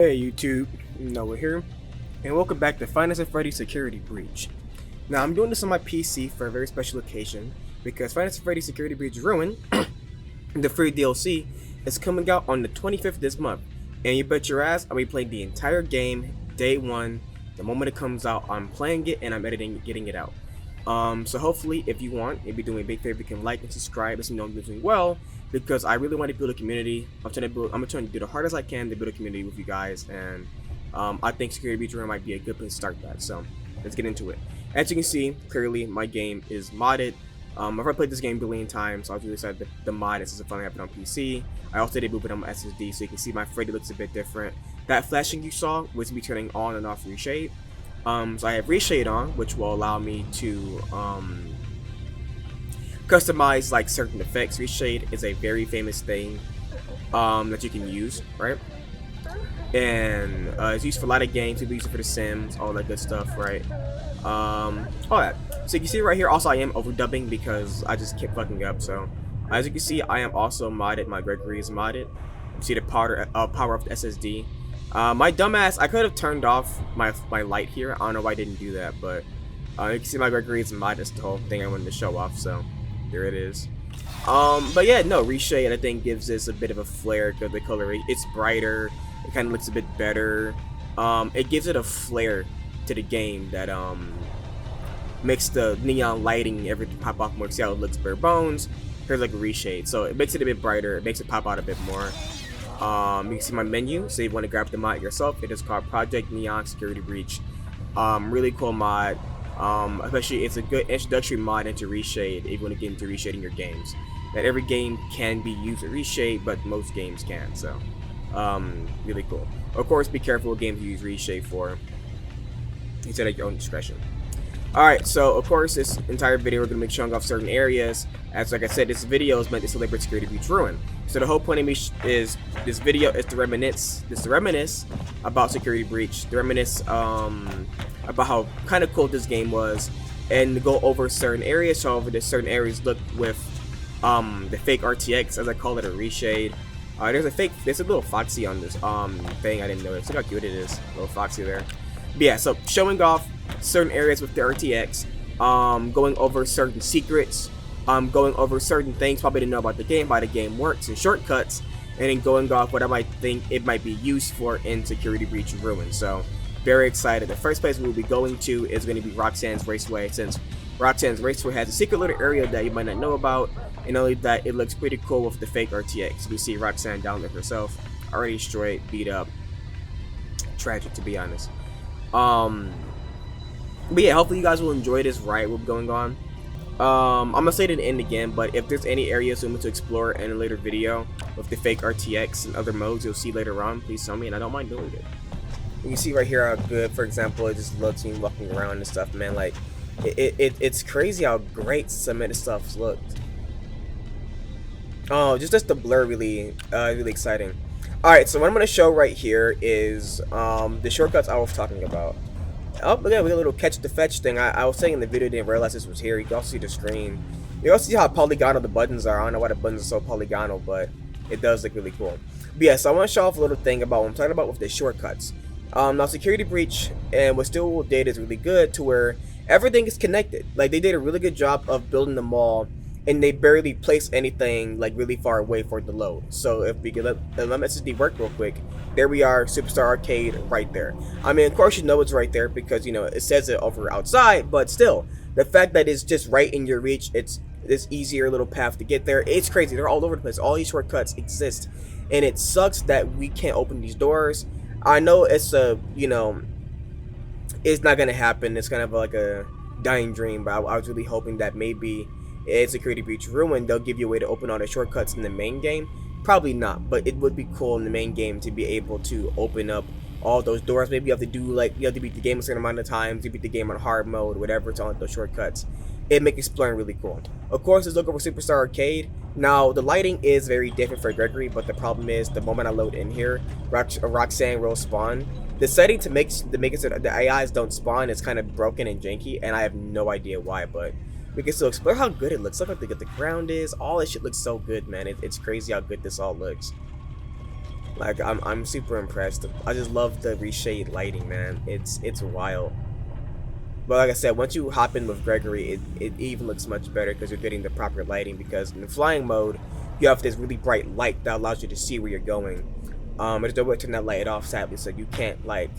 Hey YouTube, Noah here, and welcome back to Five Nights at Freddy's Security Breach. Now I'm doing this on my PC for a very special occasion because Five Nights at Freddy's Security Breach Ruin, the free DLC, is coming out on the 25th this month, and you bet your ass I'll be playing the entire game day one. The moment it comes out, I'm playing it and I'm editing it, getting it out. So hopefully, if you want, it'd be doing me a big favor. You can like and subscribe, let me know I'm doing well, because I really want to build a community. I'm trying to do the hardest I can to build a community with you guys, and I think Security Breach Room might be a good place to start that. So let's get into it. As you can see, clearly my game is modded. I've already played this game a billion times, so I was really excited the mod is finally happening on PC. I also did move it on my SSD, so you can see my Freddy looks a bit different. That flashing you saw was me turning on and off reshade. So I have reshade on, which will allow me to customize like certain effects. Reshade is a very famous thing that you can use, right? And it's used for a lot of games. People use it for The Sims, all that good stuff, right? All that. So you can see right here. Also, I am overdubbing because I just kept fucking up. So as you can see, I am also modded. My Gregory is modded. You see the power of the SSD. My dumbass, I could have turned off my light here. I don't know why I didn't do that, but you can see my Gregory is modded. That's the whole thing I wanted to show off. So there it is. But yeah, no, reshade I think gives this a bit of a flair because the color, it's brighter. It kind of looks a bit better. It gives it a flair to the game that makes the neon lighting, everything pop off more. See how it looks bare bones. Here's like a reshade, so it makes it a bit brighter. It makes it pop out a bit more. You can see my menu, so you want to grab the mod yourself. It is called Project Neon Security Breach. Really cool mod. Especially it's a good introductory mod into reshade if you want to get into reshading your games. Not every game can be used with reshade, but most games can. So really cool. Of course, be careful what games you use reshade for. You set at your own discretion. Alright, so of course this entire video we're going to be showing off certain areas. As like I said, this video is meant to celebrate Security Breach Ruin. So the whole point of me is this video is to reminisce about Security Breach, to reminisce about how kind of cool this game was, and to go over certain areas, show over the certain areas look with the fake RTX, as I call it, a reshade. There's a little foxy on this thing. I didn't notice. Look how cute it is, little foxy there. But yeah, so showing off certain areas with the RTX, going over certain secrets, going over certain things probably didn't know about the game, how the game works, and shortcuts, and then going off what I might think it might be used for in Security Breach Ruin. So very excited. The first place we'll be going to is going to be Roxanne's Raceway, since Roxanne's Raceway has a secret little area that you might not know about, and only that it looks pretty cool with the fake RTX. You see Roxanne down there herself, already destroyed, beat up, tragic to be honest. But yeah, hopefully you guys will enjoy this ride we're going on. I'm gonna say it in the end again, but if there's any areas you want to explore in a later video with the fake RTX and other modes you'll see later on, please tell me and I don't mind doing it. You can see right here how good, for example, it just looks when walking around and stuff, man. Like it's crazy how great some of the stuff looked. Oh, just the blur really exciting. Alright, so what I'm gonna show right here is the shortcuts I was talking about. Oh, look at we got a little catch the fetch thing. I was saying in the video, didn't realize this was here. You can also see the screen. You also see how polygonal the buttons are. I don't know why the buttons are so polygonal, but it does look really cool. But yeah, so I want to show off a little thing about what I'm talking about with the shortcuts. Now Security Breach and what still did is really good to where everything is connected. Like they did a really good job of building them all, and they barely place anything like really far away for it to load. So if we can let the SSD work real quick, there we are, Superstar Arcade right there. I mean, of course you know it's right there because you know it says it over outside, but still, the fact that it's just right in your reach, it's this easier little path to get there. It's crazy. They're all over the place. All these shortcuts exist, and it sucks that we can't open these doors. I know it's it's not gonna happen. It's kind of like a dying dream, but I was really hoping that maybe in Security Breach Ruin they'll give you a way to open all the shortcuts in the main game. Probably not, but it would be cool in the main game to be able to open up all those doors. Maybe you have to do you have to beat the game a certain amount of times, you beat the game on hard mode, whatever, to unlock those shortcuts. It makes exploring really cool. Of course, let's look over Superstar Arcade. Now the lighting is very different for Gregory, but the problem is the moment I load in here, Roxanne will spawn. The setting to make it so that the AIs don't spawn is kind of broken and janky, and I have no idea why, but we can still explore how good it looks. Look how good the ground is. All this shit looks so good, man. It's crazy how good this all looks. Like I'm super impressed. I just love the reshade lighting, man. It's wild. But like I said, once you hop in with Gregory, it even looks much better because you're getting the proper lighting. Because in the flying mode, you have this really bright light that allows you to see where you're going. There's no way to turn that light off, sadly, so you can't like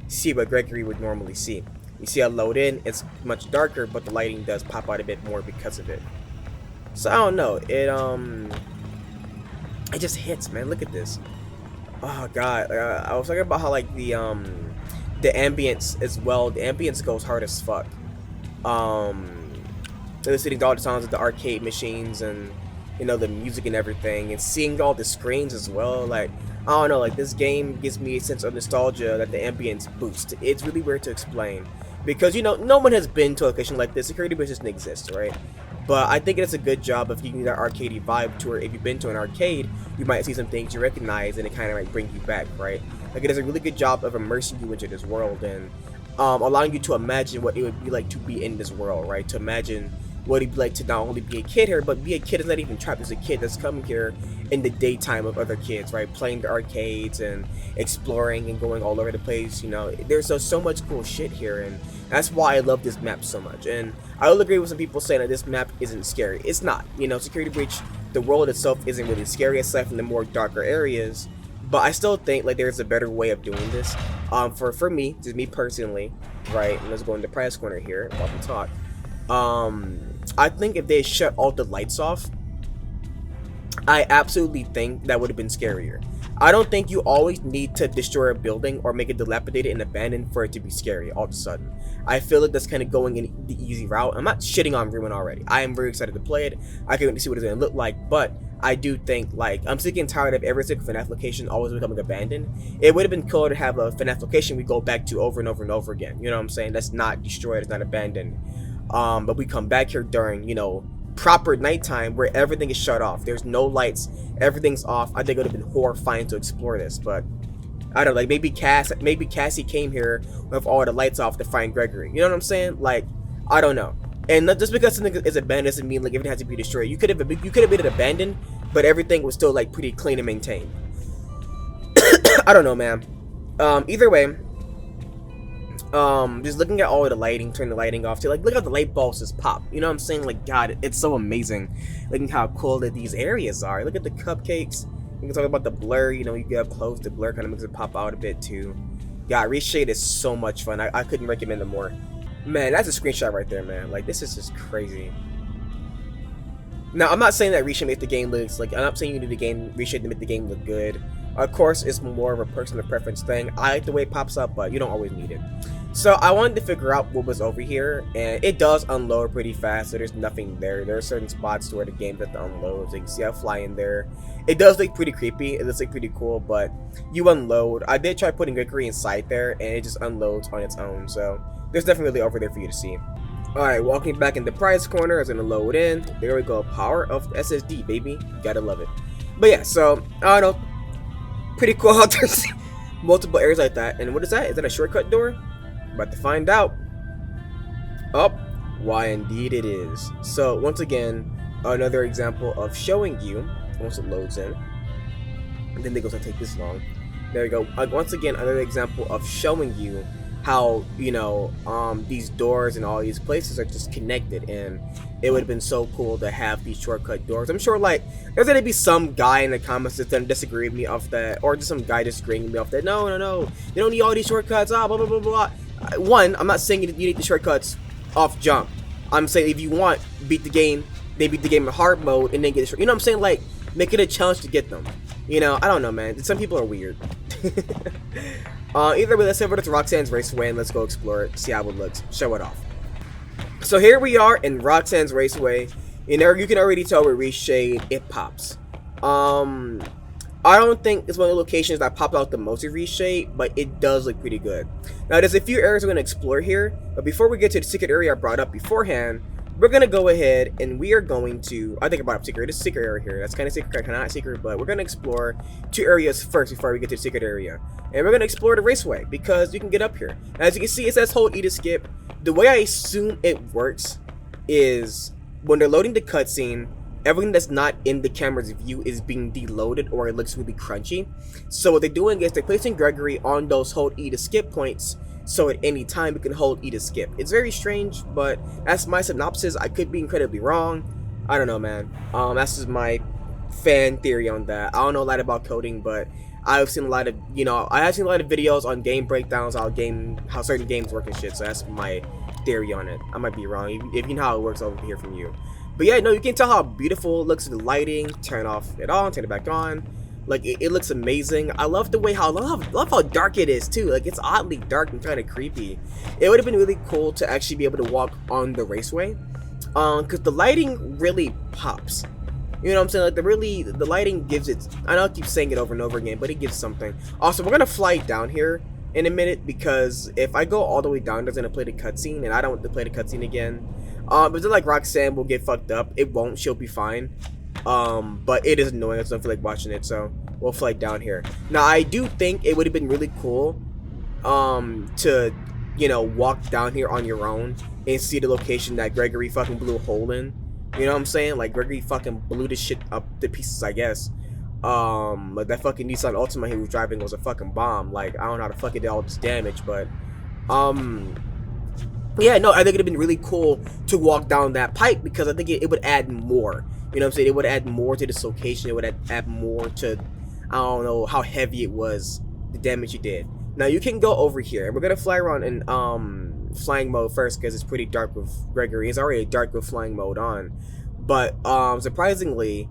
see what Gregory would normally see. You see I load in, it's much darker, but the lighting does pop out a bit more because of it. So I don't know, it just hits, man. Look at this. Oh god, I was talking about how like the ambience as well. The ambience goes hard as fuck. Listening to all the sounds of the arcade machines and you know the music and everything, and seeing all the screens as well. Like I don't know, like this game gives me a sense of nostalgia that the ambience boosts. It's really weird to explain because you know no one has been to a location like this. Security bridge doesn't exist, right? But I think it's a good job of giving that arcadey vibe to where if you've been to an arcade, you might see some things you recognize and it kind of might bring you back, right? Like it does a really good job of immersing you into this world and allowing you to imagine what it would be like to be in this world, right? To imagine what it'd be like to not only be a kid here, but be a kid that's not even trapped as a kid that's coming here in the daytime of other kids, right? Playing the arcades and exploring and going all over the place. You know, there's so much cool shit here, and that's why I love this map so much. And I will agree with some people saying that this map isn't scary. It's not. You know, Security Breach, the world itself isn't really scary aside from the more darker areas. But I still think like there's a better way of doing this. For me, just me personally, right? And let's go in the prize corner here while we talk. I think if they shut all the lights off, I absolutely think that would have been scarier. I don't think you always need to destroy a building or make it dilapidated and abandoned for it to be scary all of a sudden. I feel like that's kind of going in the easy route. I'm not shitting on Ruin already. I am very excited to play it. I can't wait to see what it's going to look like, but I do think, like, I'm sick and tired of every single FNAF location always becoming abandoned. It would have been cool to have a FNAF location we go back to over and over and over again. You know what I'm saying? That's not destroyed, it's not abandoned. But we come back here during, you know, proper nighttime where everything is shut off. There's no lights, everything's off. I think it would have been horrifying to explore this, but I don't know, like maybe Cassie came here with all the lights off to find Gregory. You know what I'm saying? Like, I don't know. And not just because something is abandoned doesn't mean like everything has to be destroyed. You could have made it abandoned, but everything was still like pretty clean and maintained. I don't know, man. Either way, just looking at all of the lighting, turn the lighting off, to like look how the light bulbs just pop. You know what I'm saying? Like, God, it's so amazing. Looking how cool that these areas are. Look at the cupcakes. We can talk about the blur. You know, you get up close, the blur kind of makes it pop out a bit too. God, Reshade is so much fun. I couldn't recommend it more. Man, that's a screenshot right there, man. Like, this is just crazy. Now, I'm not saying that Reshade makes the game look like, I'm not saying you need the game Reshade to make the game look good. Of course, it's more of a personal preference thing. I like the way it pops up, but you don't always need it. So I wanted to figure out what was over here, and it does unload pretty fast, so there's nothing there. There are certain spots where the game doesn't unload, so you can see I fly in there. It does look pretty creepy, it looks like pretty cool, but you unload. I did try putting Gregory inside there, and it just unloads on its own, so there's nothing really over there for you to see. Alright, walking back in the prize corner, it's gonna load in. There we go, power of the SSD, baby. Gotta love it. But yeah, so, I don't know. Pretty cool how there's multiple areas like that. And what is that? Is that a shortcut door? About to find out. Oh, why indeed it is. So once again, another example of showing you once it loads in. And then it goes to take this long. There we go. Once again, another example of showing you how, you know, these doors and all these places are just connected, and it would have been so cool to have these shortcut doors. I'm sure like there's gonna be some guy in the comments that's gonna disagree with me off that, or just some guy disagreeing with me off that. No, you don't need all these shortcuts. Blah blah blah blah. One, I'm not saying you need the shortcuts off jump. I'm saying if you want, beat the game, they beat the game in hard mode and then get the you know what I'm saying? Like, make it a challenge to get them. You know, I don't know, man. Some people are weird. Either way, let's head over to Roxanne's Raceway and let's go explore it, see how it looks, show it off. So here we are in Roxanne's Raceway. You know, you can already tell with Reshade, it pops. I don't think it's one of the locations that popped out the most of Reshade, but it does look pretty good. Now, there's a few areas we're going to explore here, but before we get to the secret area I brought up beforehand, we're going to go ahead and we are going to, I think I brought up secret, this secret area here, that's kind of secret, kind of not secret, but we're going to explore two areas first before we get to the secret area. And we're going to explore the raceway, because you can get up here. As you can see, it says hold E to skip. The way I assume it works is when they're loading the cutscene, everything that's not in the camera's view is being deloaded, or it looks really crunchy. So what they're doing is they're placing Gregory on those hold E to skip points, so at any time it can hold E to skip. It's very strange, but that's my synopsis. I could be incredibly wrong. I don't know, man. That's just my fan theory on that. I don't know a lot about coding, but I've seen a lot of, I have seen a lot of videos on game breakdowns, how certain games work and shit. So that's my theory on it. I might be wrong. If you know how it works, I'll hear from you. But yeah, no, you can tell how beautiful it looks with the lighting. Turn off it on, turn it back on. Like it looks amazing. I love the way love how dark it is too. Like it's oddly dark and kind of creepy. It would have been really cool to actually be able to walk on the raceway, because the lighting really pops. You know what I'm saying? Like the lighting gives it. I know I keep saying it over and over again, but it gives something. Also, we're gonna fly down here in a minute, because if I go all the way down, it's gonna play the cutscene, and I don't want to play the cutscene again. But then like Roxanne will get fucked up. It won't. She'll be fine. But it is annoying. I don't feel like watching it, so we'll fly down here. Now I do think it would have been really cool, to walk down here on your own and see the location that Gregory fucking blew a hole in. You know what I'm saying? Like Gregory fucking blew this shit up to pieces, I guess. Like that fucking Nissan Altima he was driving was a fucking bomb. Like I don't know how the fuck it did all this damage, but yeah, no, I think it'd have been really cool to walk down that pipe, because I think it would add more. You know what I'm saying? It would add more to this location. It would add more to, I don't know how heavy it was, the damage you did. Now you can go over here, and we're gonna fly around in flying mode first, because it's pretty dark with Gregory. It's already dark with flying mode on, but surprisingly,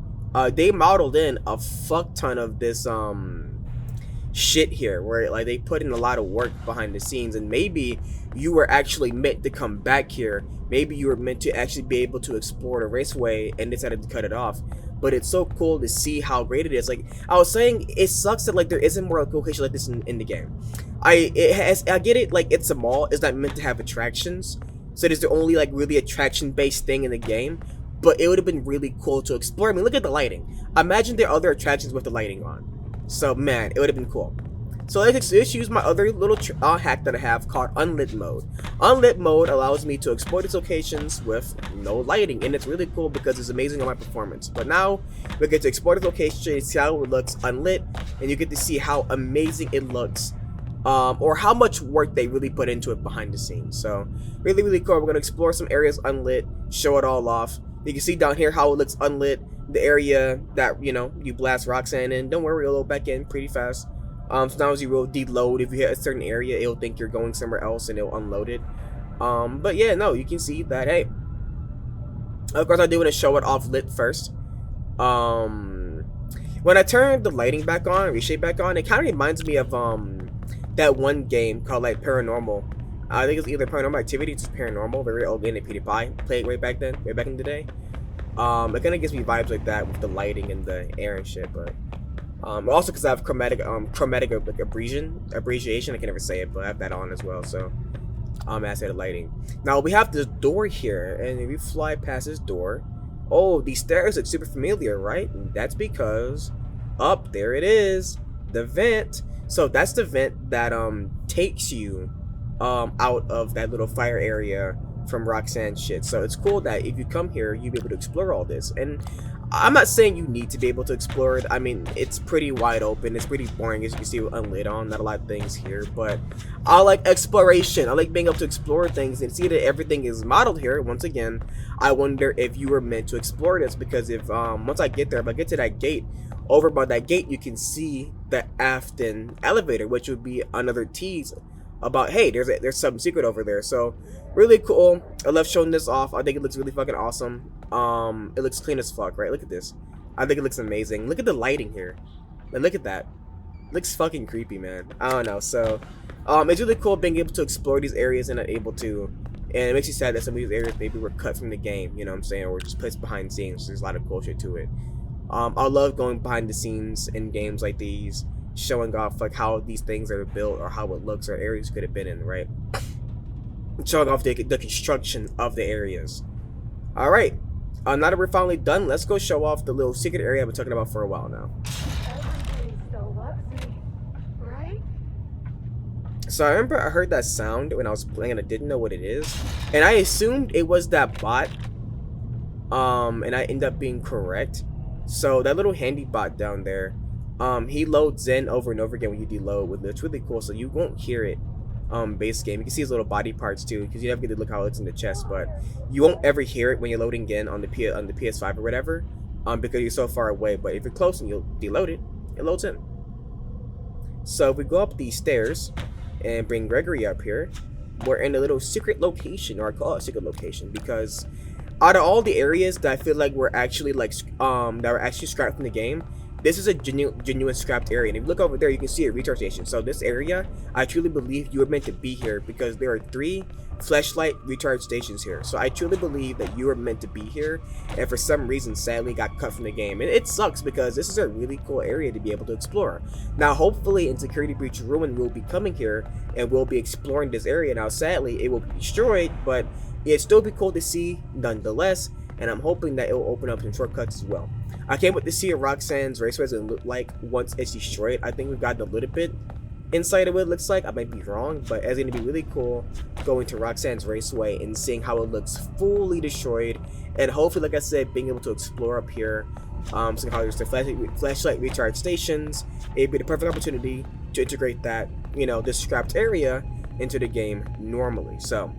they modeled in a fuck ton of this shit here, where like they put in a lot of work behind the scenes, and maybe you were actually meant to come back here. Maybe you were meant to actually be able to explore the raceway and decided to cut it off. But it's so cool to see how great it is. Like I was saying, it sucks that like there isn't more location like this in the game. I get it, like it's a mall, it's not meant to have attractions, so it is the only like really attraction based thing in the game. But it would have been really cool to explore. I mean, look at the lighting. Imagine there are other attractions with the lighting on. So man, it would have been cool. So let's use my other little hack that I have called Unlit Mode. Unlit Mode allows me to explore these locations with no lighting, and it's really cool because it's amazing on my performance. But now we get to explore the location and see how it looks unlit, and you get to see how amazing it looks, or how much work they really put into it behind the scenes. So really, really cool. We're gonna explore some areas unlit, show it all off. You can see down here how it looks unlit, the area that you blast Roxanne in. Don't worry, it'll load back in pretty fast. Sometimes you will deload. If you hit a certain area, it'll think you're going somewhere else and it'll unload it. But yeah, no, you can see that, hey, of course I do want to show it off lit first. When I turn the lighting back on, reshape back on, it kind of reminds me of that one game called like Paranormal. I think it's either Paranormal Activity or just Paranormal, very old game that PewDiePie played way back in the day. It kind of gives me vibes like that with the lighting and the air and shit, but also because I have chromatic like abbreviation, I can never say it, but I have that on as well. So as I the lighting. Now we have this door here, and if you fly past this door, oh, these stairs look super familiar, right? And that's because up there it is, the vent. So that's the vent that takes you out of that little fire area from Roxanne shit. So it's cool that if you come here, you'll be able to explore all this. And I'm not saying you need to be able to explore it. I mean, it's pretty wide open. It's pretty boring, as you can see with unlit on. Not a lot of things here, but I like exploration. I like being able to explore things and see that everything is modeled here. Once again, I wonder if you were meant to explore this, because if once I get there, if I get to that gate, over by that gate, you can see the Afton elevator, which would be another tease about, hey, there's something secret over there. So really cool. I love showing this off. I think it looks really fucking awesome. It looks clean as fuck, right? Look at this. I think it looks amazing. Look at the lighting here. And look at that. It looks fucking creepy, man. I don't know. So it's really cool being able to explore these areas and not able to. And it makes you sad that some of these areas maybe were cut from the game, you know what I'm saying, or just placed behind the scenes. There's a lot of cool shit to it. I love going behind the scenes in games like these, showing off like how these things are built or how it looks or areas could have been in, right? Showing off the construction of the areas. All right, now that we're finally done, let's go show off the little secret area I've been talking about for a while now. So I remember I heard that sound when I was playing and I didn't know what it is, and I assumed it was that bot and I end up being correct. So that little handy bot down there, he loads in over and over again when you deload, with it's really cool. So you won't hear it base game. You can see his little body parts too, because you never get to look how it looks in the chest, but you won't ever hear it when you're loading in on the PS5 or whatever, because you're so far away. But if you're close and you'll deload it, it loads in. So if we go up these stairs and bring Gregory up here, we're in a little secret location, or I call it a secret location, because out of all the areas that I feel like were actually like that were actually scrapped from the game, this is a genuine scrapped area. And if you look over there, you can see a recharge station. So this area, I truly believe you were meant to be here, because there are 3 flashlight recharge stations here. So I truly believe that you were meant to be here, and for some reason sadly got cut from the game. And it sucks, because this is a really cool area to be able to explore. Now hopefully in Security Breach Ruin we'll be coming here and we'll be exploring this area. Now sadly it will be destroyed, but it'd still be cool to see nonetheless, and I'm hoping that it will open up some shortcuts as well. I can't wait to see what Roxanne's Raceway is going to look like once it's destroyed. I think we've gotten a little bit insight of what it looks like. I might be wrong, but it's going to be really cool going to Roxanne's Raceway and seeing how it looks fully destroyed, and hopefully, like I said, being able to explore up here, seeing how there's the flashlight recharge stations. It'd be the perfect opportunity to integrate that, you know, this scrapped area into the game normally. So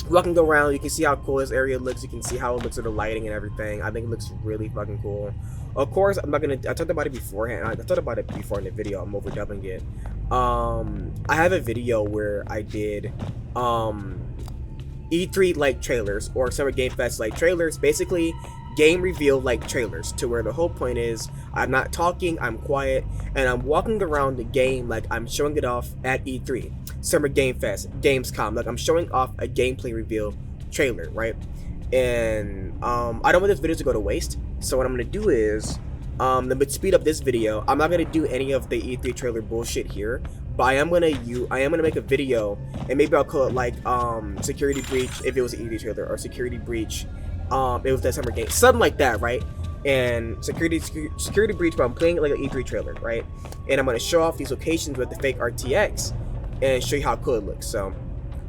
walking around, you can see how cool this area looks. You can see how it looks with the lighting and everything. I think it looks really fucking cool. Of course, I'm not gonna. I talked about it beforehand. I talked about it before in the video. I'm overdubbing it. I have a video where I did E3 like trailers, or Summer Game Fest like trailers. Basically, game reveal like trailers, to where the whole point is I'm not talking, I'm quiet, and I'm walking around the game like I'm showing it off at E3, Summer Game Fest, Gamescom, like I'm showing off a gameplay reveal trailer, right? And I don't want this video to go to waste, so what I'm gonna do is to speed up this video, I'm not gonna do any of the E3 trailer bullshit here, but I am gonna make a video, and maybe I'll call it like Security Breach if it was an E3 trailer, or Security Breach it was that Summer Game, something like that, right? And security breach, but I'm playing it like an E3 trailer, right? And I'm gonna show off these locations with the fake RTX and show you how cool it looks. So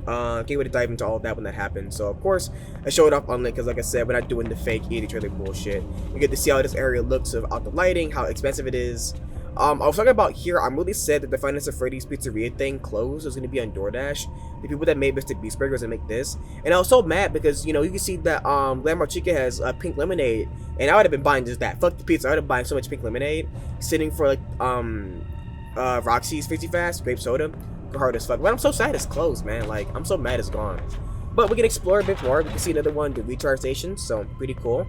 can't wait to dive into all of that when that happens. So of course I show it off on link, because like I said, we're not doing the fake E3 trailer bullshit. You get to see how this area looks without the lighting, how expensive it is. I was talking about here, I'm really sad that the Five Nights at Freddy's Pizzeria thing closed. It's going to be on DoorDash. The people that made Mr. Beast Burgers and make this. And I was so mad because, you know, you can see that Glamour Chica has pink lemonade. And I would have been buying just that. Fuck the pizza. I would have been buying so much pink lemonade. Sitting for like Roxy's 50 Fast, grape soda. Hard as fuck. But I'm so sad it's closed, man. Like, I'm so mad it's gone. But we can explore a bit more. We can see another one, the recharge station. So, pretty cool.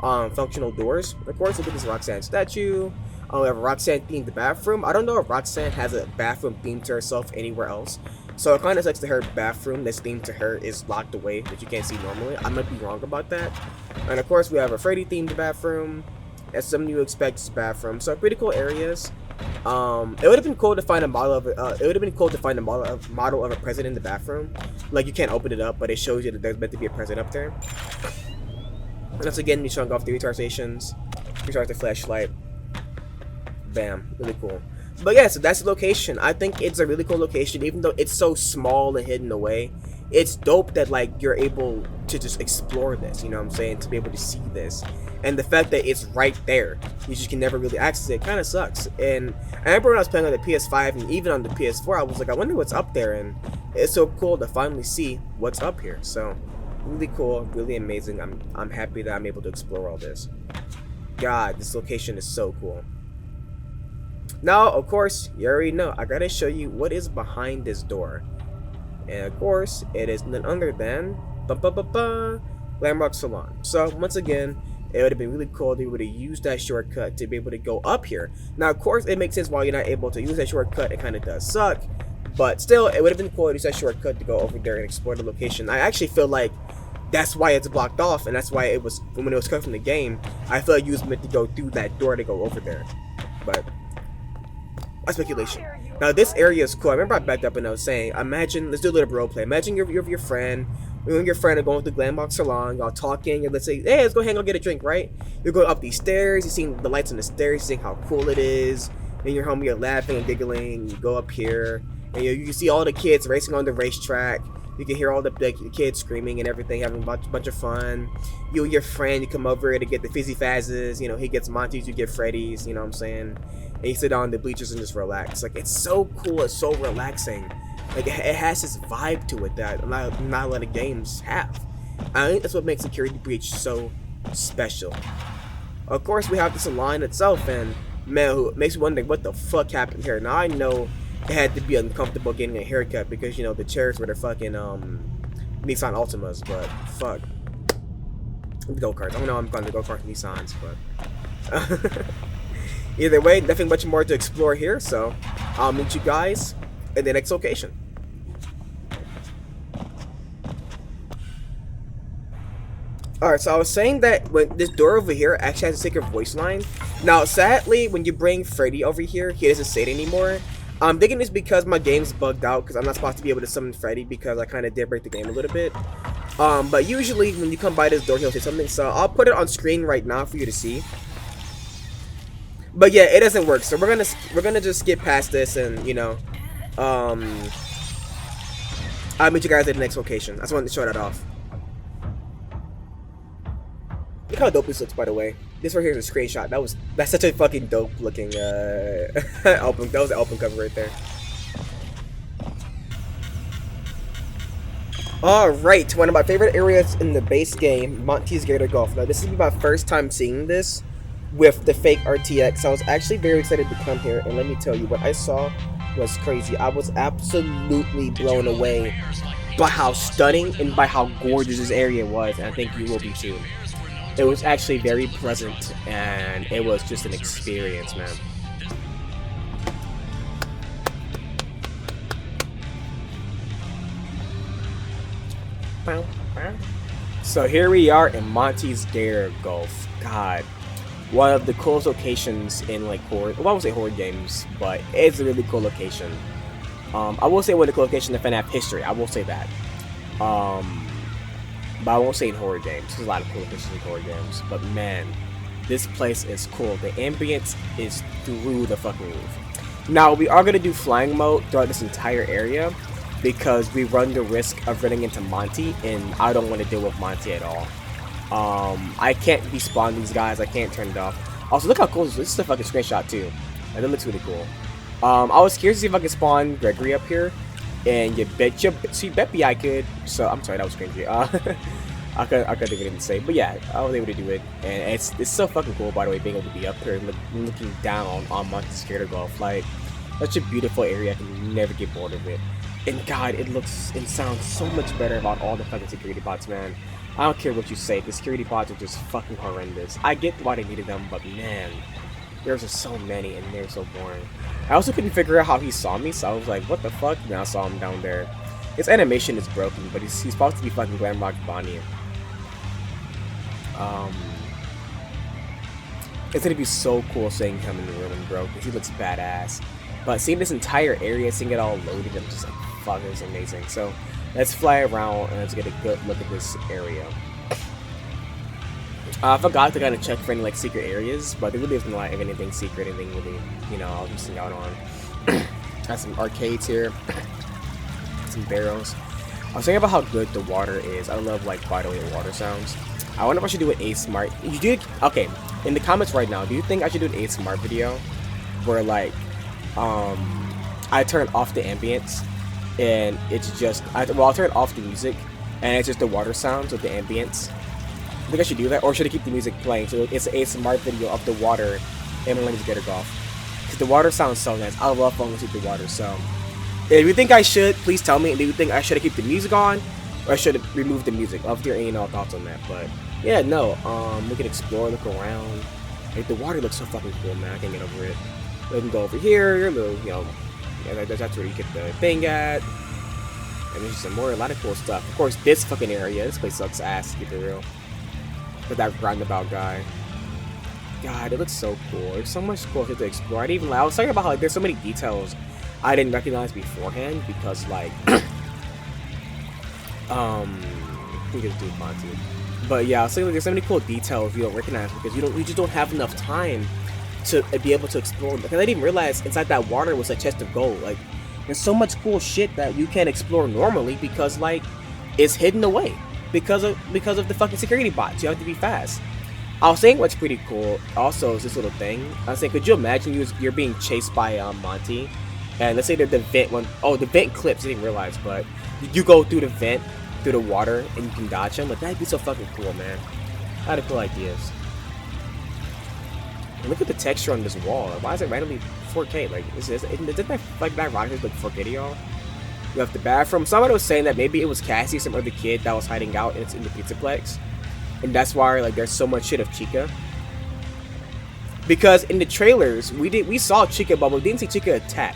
Functional doors. Of course, look at this Roxanne statue. We have a Roxanne themed bathroom. I don't know if Roxanne has a bathroom themed to herself anywhere else. So it kind of sucks that her bathroom that's themed to her is locked away, that you can't see normally. I might be wrong about that. And of course, we have a Freddy themed bathroom. As some you expect this bathroom. So pretty cool areas. It would have been cool to find a model of model of a president in the bathroom. Like, you can't open it up, but it shows you that there's meant to be a president up there. And that's again, you showing off the recharge stations, recharge the flashlight. Bam, really cool. But yeah, so that's the location. I think it's a really cool location, even though it's so small and hidden away. It's dope that like you're able to just explore this, you know what I'm saying, to be able to see this. And the fact that it's right there, you just can never really access it, kind of sucks. And I remember when I was playing on the PS5 and even on the PS4, I was like, I wonder what's up there, and it's so cool to finally see what's up here. So really cool, really amazing. I'm happy that I'm able to explore all this. God, this location is so cool. Now, of course, you already know, I gotta show you what is behind this door. And of course, it is none other than Glamrock Salon. So once again, it would have been really cool to be able to use that shortcut to be able to go up here. Now, of course, it makes sense why you're not able to use that shortcut. It kind of does suck, but still, it would have been cool to use that shortcut to go over there and explore the location. I actually feel like that's why it's blocked off, and that's why it was, when it was cut from the game, I feel like you was meant to go through that door to go over there. But speculation. Now this area is cool. I remember I backed up and I was saying, imagine, let's do a little role play. Imagine you're your friend, you and your friend are going to the Glamrock Salon, y'all talking, and let's say, hey, let's go hang out, get a drink, right? You're going up these stairs, you're seeing the lights on the stairs, you're seeing how cool it is, and you're home, you're laughing and giggling, you go up here, and you can see all the kids racing on the racetrack, You can hear all the kids screaming and everything, having a bunch of fun. You and your friend, you come over to get the fizzy fazzes. You know, he gets Monty's, you get Freddy's. You know what I'm saying? And you sit on the bleachers and just relax. Like, it's so cool. It's so relaxing. Like, it has this vibe to it that not a lot of games have. I think that's what makes Security Breach so special. Of course, we have this line itself, and man, it makes me wonder what the fuck happened here. Now I know it had to be uncomfortable getting a haircut because, you know, the chairs were the fucking Nissan Altimas, but fuck. Go-karts. I don't know, I'm calling the go-karts Nissans, but either way, nothing much more to explore here, so I'll meet you guys in the next location. Alright, so I was saying that when this door over here actually has a secret voice line. Now, sadly, when you bring Freddy over here, he doesn't say it anymore. I'm thinking it's because my game's bugged out, because I'm not supposed to be able to summon Freddy, because I kind of did break the game a little bit. But usually, when you come by this door, he'll say something, so I'll put it on screen right now for you to see. But yeah, it doesn't work, so we're gonna just skip past this, and, you know, I'll meet you guys at the next location. I just wanted to show that off. Look how dope this looks, by the way. This right here is a screenshot. That's such a fucking dope looking album. That was the album cover right there. Alright, one of my favorite areas in the base game, Monty's Gator Golf. Now, this is my first time seeing this with the fake RTX. I was actually very excited to come here, and let me tell you, what I saw was crazy. I was absolutely blown away by how stunning and by how gorgeous this area was, and I think you will be too. It was actually very pleasant, and it was just an experience, man. So here we are in Monty's Gator Golf. God, one of the coolest locations in like horror. Well, I won't say horror games, but it's a really cool location. I will say one of the cool locations in FNAF history. I will say that. But I won't say in horror games. There's a lot of cool locations in horror games. But man, this place is cool. The ambience is through the fucking roof. Now, we are going to do flying mode throughout this entire area, because we run the risk of running into Monty, and I don't want to deal with Monty at all. I can't despawn these guys. I can't turn it off. Also, look how cool this is. This is a fucking screenshot too. And it looks really cool. I was curious to see if I could spawn Gregory up here. And you bet me I could. So I'm sorry, that was cringy. I couldn't even say, but yeah, I was able to do it, and it's so fucking cool. By the way, being able to be up here and looking down on Monty's Gator Golf, like such a beautiful area. I can never get bored of it. And God, it looks and sounds so much better about all the fucking security bots, man. I don't care what you say. The security bots are just fucking horrendous. I get why they needed them, but man, there's just so many, and they're so boring. I also couldn't figure out how he saw me, so I was like, what the fuck? And I saw him down there. His animation is broken, but he's supposed to be fucking Glamrock Bonnie. It's gonna be so cool seeing him in the room and bro, because he looks badass. But seeing this entire area, seeing it all loaded, I'm just like, fuck, it's amazing. So let's fly around and let's get a good look at this area. I forgot to kind of check for any like secret areas, but there really isn't like anything secret, anything really, you know, I'll be missing out on. Got some arcades here, some barrels. I was thinking about how good the water is. I love like vitally water sounds. I wonder if I should do an ASMR. You do okay in the comments right now. Do you think I should do an ASMR video where like I turn off the ambience and it's just I'll turn off the music and it's just the water sounds with the ambience. I think I should do that, or should I keep the music playing? So it's an ASMR video of the water in Monty's Gator Golf, because the water sounds so nice. I love falling asleep with the water. So if you think I should, please tell me. Do you think I should keep the music on, or I should remove the music? I'll hear any and all thoughts on that. But yeah, no. We can explore, look around. Like the water looks so fucking cool, man. I can't get over it. We can go over here. Your little, you know, yeah, that's where you get the thing at. And there's some more, a lot of cool stuff. Of course, this fucking area. This place sucks ass. To keep it real. With that roundabout guy. God, it looks so cool. There's so much cool shit to explore. I was talking about how like, there's so many details I didn't recognize beforehand because like we just do Monty. But yeah, I was saying like, there's so many cool details you don't recognize because you just don't have enough time to be able to explore. Because I didn't even realize inside that water was a chest of gold. Like There's so much cool shit that you can't explore normally because like it's hidden away because of the fucking security bots. You have to be fast. I was saying what's pretty cool also is this little thing. I was saying, could you imagine you're being chased by Monty, and let's say that the vent the vent clips. I didn't realize, but you go through the vent through the water and you can dodge him. Like that'd be so fucking cool, man. I had cool ideas. And look at the texture on this wall. Why is it randomly 4K? Like, didn't that like that rocket like 4K to y'all? You have the bathroom. Somebody was saying that maybe it was Cassie, some other kid that was hiding out, and it's in the Pizza Plex, and that's why like there's so much shit of Chica. Because in the trailers we saw Chica, but we didn't see Chica attack.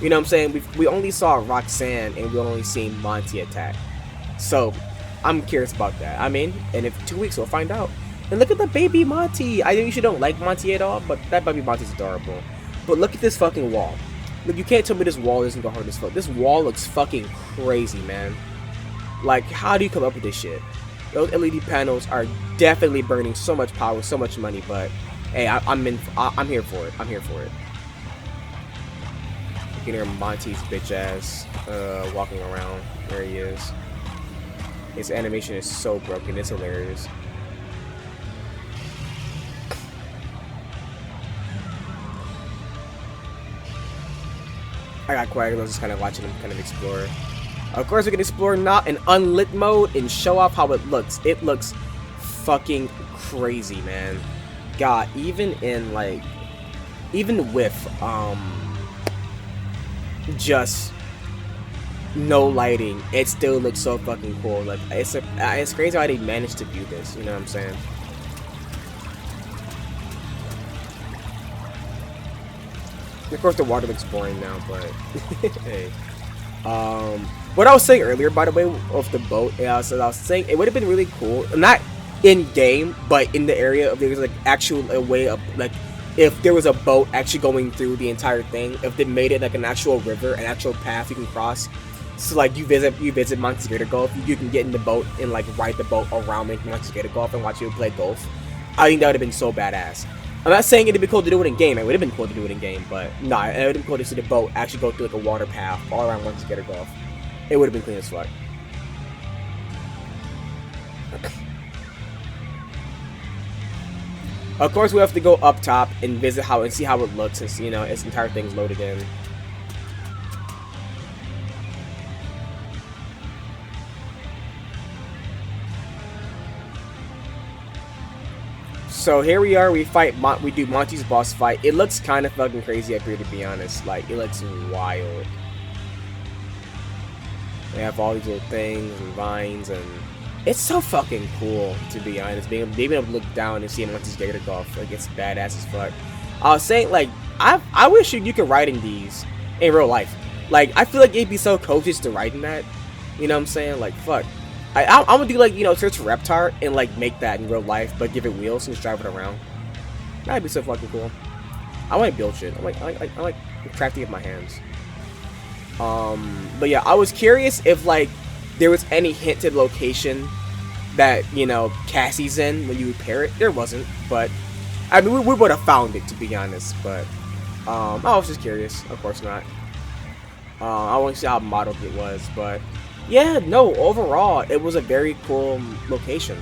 You know what I'm saying? We only saw Roxanne and we only seen Monty attack. So I'm curious about that. I mean, and if 2 weeks we'll find out. And look at the baby Monty. I usually don't like Monty at all, but that baby Monty's adorable. But look at this fucking wall. Look, you can't tell me this wall isn't gonna hurt as fuck. This wall looks fucking crazy, man. Like, how do you come up with this shit? Those LED panels are definitely burning so much power, so much money. But hey, I'm here for it. I'm here for it. You can hear Monty's bitch ass walking around. There he is. His animation is so broken. It's hilarious. I got quiet. I was just kind of watching him kind of explore. Of course, we can explore not in unlit mode and show off how it looks. It looks fucking crazy, man. God, even in like, even with just no lighting, it still looks so fucking cool. Like it's crazy how they managed to do this. You know what I'm saying? Of course, the water looks boring now, but hey. What I was saying earlier, by the way, of the boat, I was saying it would have been really cool, not in game, but in the area if there was like actual a way of like if there was a boat actually going through the entire thing, if they made it like an actual river, an actual path you can cross. So like you visit Monty's Gator Golf, you can get in the boat and like ride the boat around Monty's Gator Golf and watch you play golf. I think that would have been so badass. I'm not saying it'd be cool to do it in game. It would have been cool to do it in game, but nah, it would have been cool to see the boat actually go through like a water path all around Monty's Gator Golf. It would have been clean as fuck. Of course, we have to go up top and visit and see how it looks, since you know its entire thing's loaded in. So here we are. We do Monty's boss fight. It looks kind of fucking crazy up here, to be honest. Like it looks wild. They have all these little things and vines, and it's so fucking cool, to be honest. Being able to look down and see Monty's Gator Golf, like it's badass as fuck. I was saying, like, I wish you could ride in these in real life. Like, I feel like it'd be so cool just to ride in that. You know what I'm saying? Like, fuck. I'm gonna do like, you know, search for Reptar and like make that in real life, but give it wheels and just drive it around. That'd be so fucking cool. I want to build shit. I like crafting with my hands. But yeah, I was curious if like there was any hint to the location that, you know, Cassie's in when you repair it. There wasn't, but I mean we would have found it, to be honest. But I was just curious. Of course not. I want to see how modeled it was, but yeah, no, overall it was a very cool location.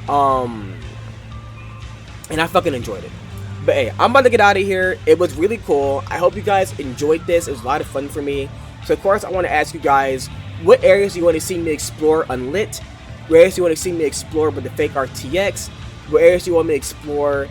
And I fucking enjoyed it. But hey, I'm about to get out of here. It was really cool. I hope you guys enjoyed this. It was a lot of fun for me. So of course I want to ask you guys, what areas do you want to see me explore unlit? What areas do you want to see me explore with the fake RTX? What areas do you want me to explore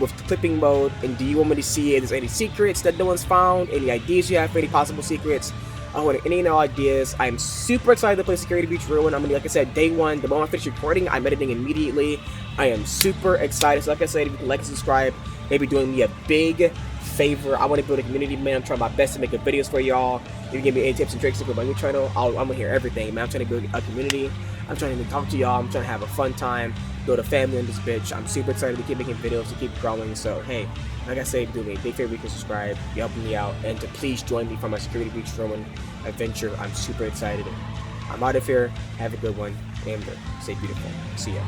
with the clipping mode? And do you want me to see if there's any secrets that no one's found? Any ideas you have for any possible secrets? I want any and all ideas. I'm super excited to play Security Breach Ruin. I'm gonna, like I said, day one, the moment I finish recording, I'm editing immediately. I am super excited. So like I said, if you can like and subscribe, maybe doing me a big favor. I want to build a community, man. I'm trying my best to make good videos for y'all. If you give me any tips and tricks to build my new channel, I'm gonna hear everything, man. I'm trying to build a community. I'm trying to talk to y'all. I'm trying to have a fun time, build a family in this bitch. I'm super excited to keep making videos, to keep growing. So hey, like I say, do me a big favor, you can subscribe, you're helping me out, and to please join me for my Security Breach Ruin adventure. I'm super excited. I'm out of here. Have a good one, and stay beautiful. See ya.